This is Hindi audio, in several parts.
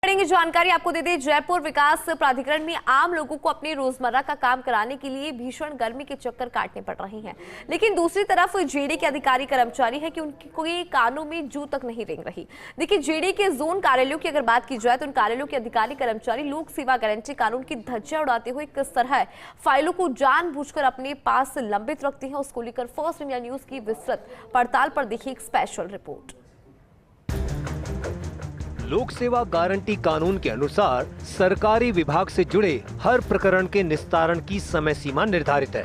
पड़ेंगे जानकारी आपको दे दें। जयपुर विकास प्राधिकरण में आम लोगों को अपने रोजमर्रा का काम कराने के लिए भीषण गर्मी के चक्कर काटने पड़ रहे हैं, लेकिन दूसरी तरफ जेडी के अधिकारी कर्मचारी है कि उनकी कोई कानों में जू तक नहीं रेंग रही। देखिए, जेडी के जोन कार्यालयों की अगर बात की जाए तो उन कार्यालयों के अधिकारी कर्मचारी लोक सेवा गारंटी कानून की धज्जियां उड़ाते हुए किस तरह फाइलों को जानबूझकर अपने पास लंबित रखते हैं, उसको लेकर फर्स्ट इंडिया न्यूज की विस्तृत पड़ताल पर देखिए एक स्पेशल रिपोर्ट। लोक सेवा गारंटी कानून के अनुसार सरकारी विभाग से जुड़े हर प्रकरण के निस्तारण की समय सीमा निर्धारित है।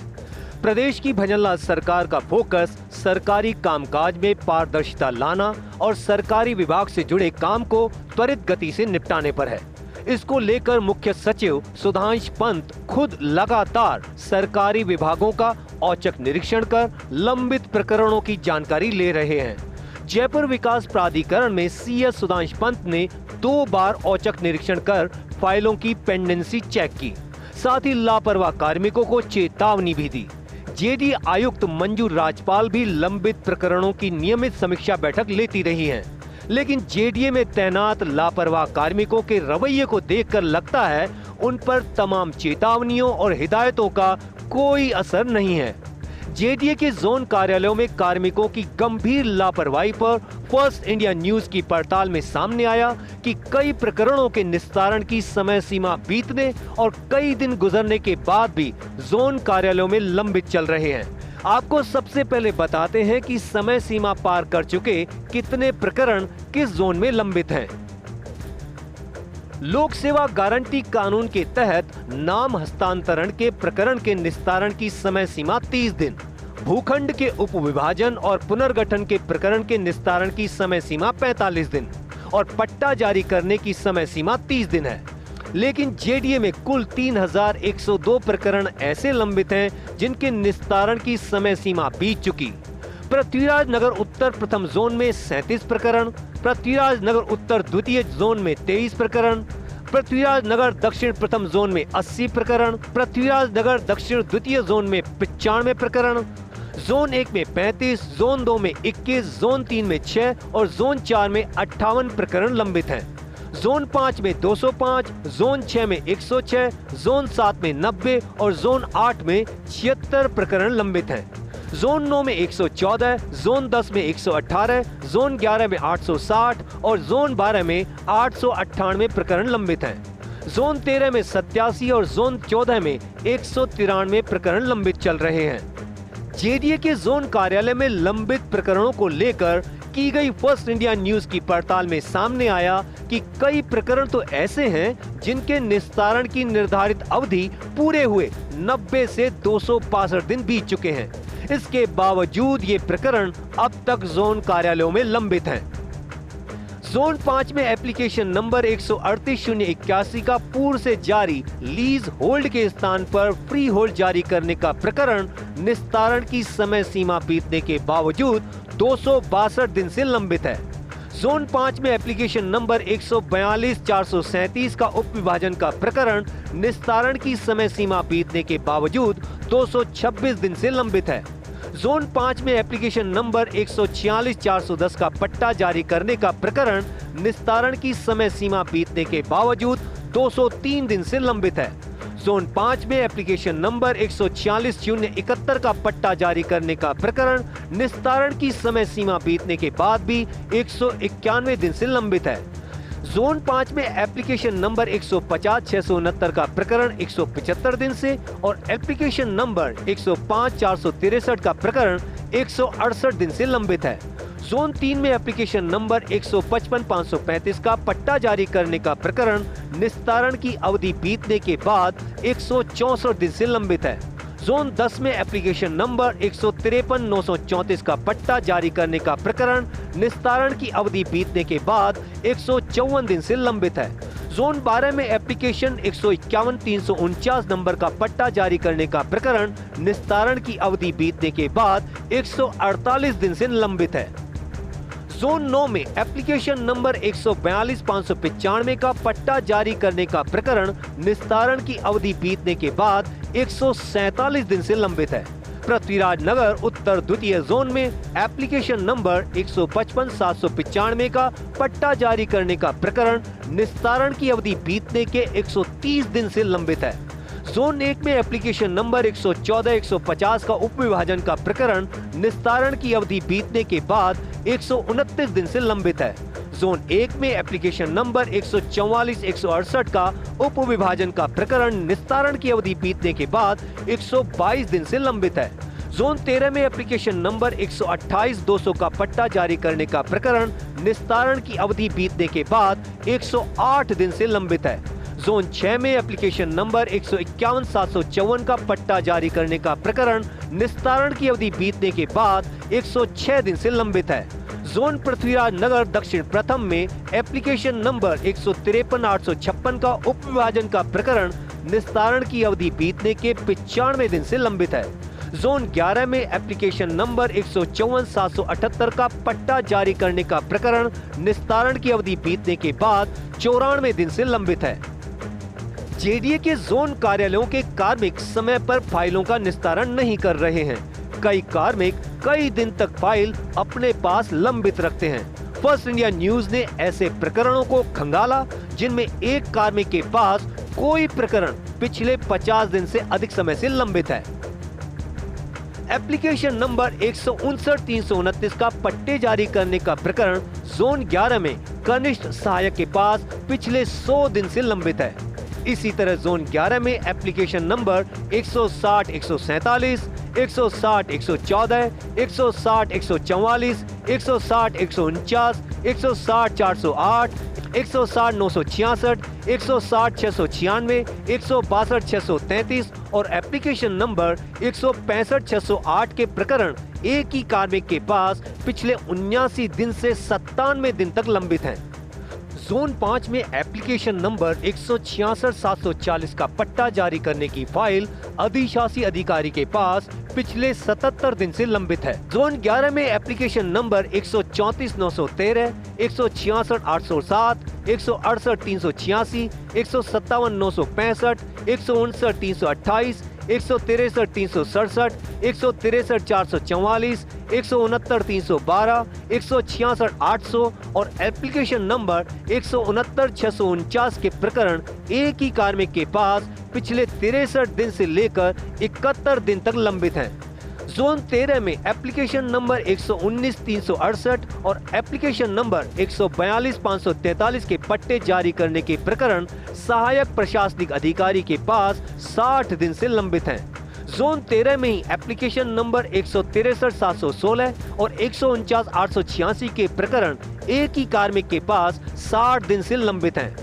प्रदेश की भजनलाल सरकार का फोकस सरकारी कामकाज में पारदर्शिता लाना और सरकारी विभाग से जुड़े काम को त्वरित गति से निपटाने पर है। इसको लेकर मुख्य सचिव सुधांश पंत खुद लगातार सरकारी विभागों का औचक निरीक्षण कर लंबित प्रकरणों की जानकारी ले रहे हैं। जयपुर विकास प्राधिकरण में सीएस सुधांश पंत ने 2 बार औचक निरीक्षण कर फाइलों की पेंडेंसी चेक की, साथ ही लापरवाह कार्मिकों को चेतावनी भी दी। जेडी आयुक्त मंजू राजपाल भी लंबित प्रकरणों की नियमित समीक्षा बैठक लेती रही हैं, लेकिन जेडीए में तैनात लापरवाह कार्मिकों के रवैये को देखकर लगता है उन पर तमाम चेतावनियों और हिदायतों का कोई असर नहीं है। जेडीए के जोन कार्यालयों में कार्मिकों की गंभीर लापरवाही पर फर्स्ट इंडिया न्यूज की पड़ताल में सामने आया कि कई प्रकरणों के निस्तारण की समय सीमा बीतने और कई दिन गुजरने के बाद भी जोन कार्यालयों में लंबित चल रहे हैं। आपको सबसे पहले बताते हैं कि समय सीमा पार कर चुके कितने प्रकरण किस जोन में लंबित हैं। लोक सेवा गारंटी कानून के तहत नाम हस्तांतरण के प्रकरण के निस्तारण की समय सीमा 30 दिन, भूखंड के उपविभाजन और पुनर्गठन के प्रकरण के निस्तारण की समय सीमा 45 दिन और पट्टा जारी करने की समय सीमा 30 दिन है। लेकिन जेडीए में कुल 3102 प्रकरण ऐसे लंबित हैं जिनके निस्तारण की समय सीमा बीत चुकी। पृथ्वीराज नगर उत्तर प्रथम जोन में 37 प्रकरण, पृथ्वीराज नगर उत्तर द्वितीय जोन में 23 प्रकरण, पृथ्वीराज नगर दक्षिण प्रथम जोन में 80 प्रकरण, पृथ्वीराज नगर दक्षिण द्वितीय जोन में 95 प्रकरण, जोन 1 में 35, जोन 2 में 21, जोन 3 में 6 और जोन 4 में 58 प्रकरण लंबित हैं। जोन 5 में 205, जोन 6 में 106, जोन 7 में 90 और जोन 8 में 76 प्रकरण लंबित हैं। जोन 9 में 114, जोन 10 में 118, जोन 11 में 860 और जोन 12 में 898 प्रकरण लंबित हैं। जोन 13 में 87 और जोन 14 में 193 प्रकरण लंबित चल रहे हैं। जेडीए के जोन कार्यालय में लंबित प्रकरणों को लेकर की गई फर्स्ट इंडिया न्यूज की पड़ताल में सामने आया कि कई प्रकरण तो ऐसे हैं जिनके निस्तारण की निर्धारित अवधि पूरे हुए 90 से 262 दिन बीत चुके हैं। इसके बावजूद ये प्रकरण अब तक जोन कार्यालयों में लंबित हैं। जोन 5 में एप्लीकेशन नंबर 138-081 का पूर्व से जारी लीज होल्ड के स्थान पर फ्री होल्ड जारी करने का प्रकरण निस्तारण की समय सीमा बीतने के बावजूद 262 दिन से लंबित है। जोन 5 में एप्लीकेशन नंबर 142-437 का उपविभाजन का प्रकरण निस्तारण की समय सीमा बीतने के बावजूद 226 दिन से लंबित है। जोन 5 में एप्लीकेशन नंबर 146-410 का पट्टा जारी करने का प्रकरण निस्तारण की समय सीमा बीतने के बावजूद 203 दिन से लंबित है। जोन 5 में एप्लीकेशन नंबर 146-071 का पट्टा जारी करने का प्रकरण निस्तारण की समय सीमा बीतने के बाद भी 191 दिन से लंबित है। जोन 5 में एप्लीकेशन नंबर 150-669 का प्रकरण 175 दिन से और एप्लीकेशन नंबर 105-463 का प्रकरण 168 दिन से लंबित है। जोन 3 में एप्लीकेशन नंबर 155-535 का पट्टा जारी करने का प्रकरण निस्तारण की अवधि बीतने के बाद 164 दिन से लंबित है। जोन 10 में एप्लीकेशन नंबर 153-934 का पट्टा जारी करने का प्रकरण निस्तारण की अवधि बीतने के बाद 154 दिन से लंबित है। जोन 12 में एप्लीकेशन 151-349 नंबर का पट्टा जारी करने का प्रकरण निस्तारण की अवधि बीतने के बाद 148 दिन से लंबित है। जोन 9 में एप्लीकेशन नंबर 142-595 का पट्टा जारी करने का प्रकरण निस्तारण की अवधि बीतने के बाद 147 दिन से लंबित है। पृथ्वीराज नगर उत्तर द्वितीय जोन में एप्लीकेशन नंबर 155-795 का पट्टा जारी करने का प्रकरण निस्तारण की अवधि बीतने के 130 दिन से लंबित है। जोन 1 में एप्लीकेशन नंबर 114-150 का उप विभाजन का प्रकरण निस्तारण की अवधि बीतने के बाद 129 दिन से लंबित है। जोन 1 में एप्लीकेशन नंबर 144-168 का उप विभाजन का प्रकरण निस्तारण की अवधि बीतने के बाद 122 दिन से लंबित है। जोन 13 में एप्लीकेशन नंबर 128-200 का पट्टा जारी करने का प्रकरण निस्तारण की अवधि बीतने के बाद 108 दिन से लंबित है। जोन 6 में एप्लीकेशन नंबर 151-754 का पट्टा जारी करने का प्रकरण निस्तारण की अवधि बीतने के बाद 106 दिन से लंबित है। जोन पृथ्वीराज नगर दक्षिण प्रथम में एप्लीकेशन नंबर 153-856 का उप विभाजन का प्रकरण निस्तारण की अवधि बीतने के 95 दिन से लंबित है। जोन 11 में एप्लीकेशन नंबर 154-778 का पट्टा जारी करने का प्रकरण निस्तारण की अवधि बीतने के बाद 94 दिन से लंबित है। जेडीए के जोन कार्यालयों के कार्मिक समय पर फाइलों का निस्तारण नहीं कर रहे हैं। कई कार्मिक कई दिन तक फाइल अपने पास लंबित रखते हैं। फर्स्ट इंडिया न्यूज ने ऐसे प्रकरणों को खंगाला जिनमें एक कार्मिक के पास कोई प्रकरण पिछले 50 दिन से अधिक समय से लंबित है। एप्लीकेशन नंबर 159-329 का पट्टे जारी करने का प्रकरण जोन 11 में कनिष्ठ सहायक के पास पिछले 100 दिन से लंबित है। इसी तरह जोन 11 में एप्लीकेशन नंबर 160-147, 160-114, 160-144, 160-149, 160-408, 160-966, 160-696, 162-633 और एप्लीकेशन नंबर 165-608 के प्रकरण एक ही कार्मिक के पास पिछले 79 दिन से 97 दिन तक लंबित हैं। जोन 5 में एप्लीकेशन नंबर 166-740 का पट्टा जारी करने की फाइल अधिशासी अधिकारी के पास पिछले 77 दिन से लंबित है। जोन 11 में एप्लीकेशन नंबर 134-913, 166-807, 168-386, 157-965, 159-328, 163-367, 163-444, 169-312, 166-800 और एप्लीकेशन नंबर 169-649 के प्रकरण एक ही कार्मिक के पास पिछले 63 दिन से लेकर 71 दिन तक लंबित हैं। जोन 13 में एप्लीकेशन नंबर 119-368 और एप्लीकेशन नंबर 142-543 के पट्टे जारी करने के प्रकरण सहायक प्रशासनिक अधिकारी के पास 60 दिन से लंबित हैं। जोन 13 में ही एप्लीकेशन नंबर 163-716 और 149-886 के प्रकरण एक ही कार्मिक के पास 60 दिन से लंबित हैं।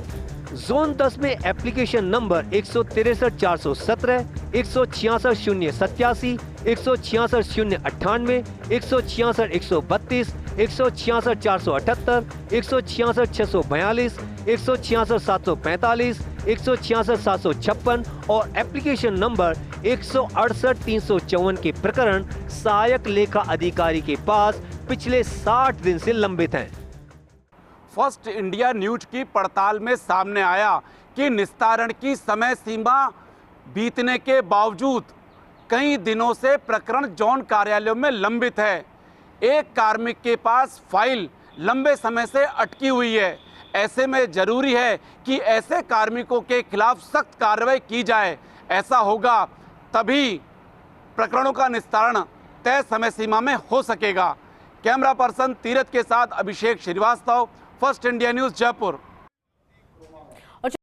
जोन 10 में एप्लीकेशन नंबर 163-417, 166-087, 166-098, 166-132, 166-478, 166-642, 166-745, 166-756 और एप्लीकेशन नंबर 168-354 के प्रकरण सहायक लेखा अधिकारी के पास पिछले 60 दिन से लंबित हैं। फर्स्ट इंडिया न्यूज की पड़ताल में सामने आया कि निस्तारण की समय सीमा बीतने के बावजूद कई दिनों से प्रकरण जोन कार्यालयों में लंबित है। एक कार्मिक के पास फाइल लंबे समय से अटकी हुई है। ऐसे में जरूरी है कि ऐसे कार्मिकों के खिलाफ सख्त कार्रवाई की जाए। ऐसा होगा तभी प्रकरणों का निस्तारण तय समय सीमा में हो सकेगा। कैमरा पर्सन तीरथ के साथ Abhishek Srivastava, first India news Jaipur.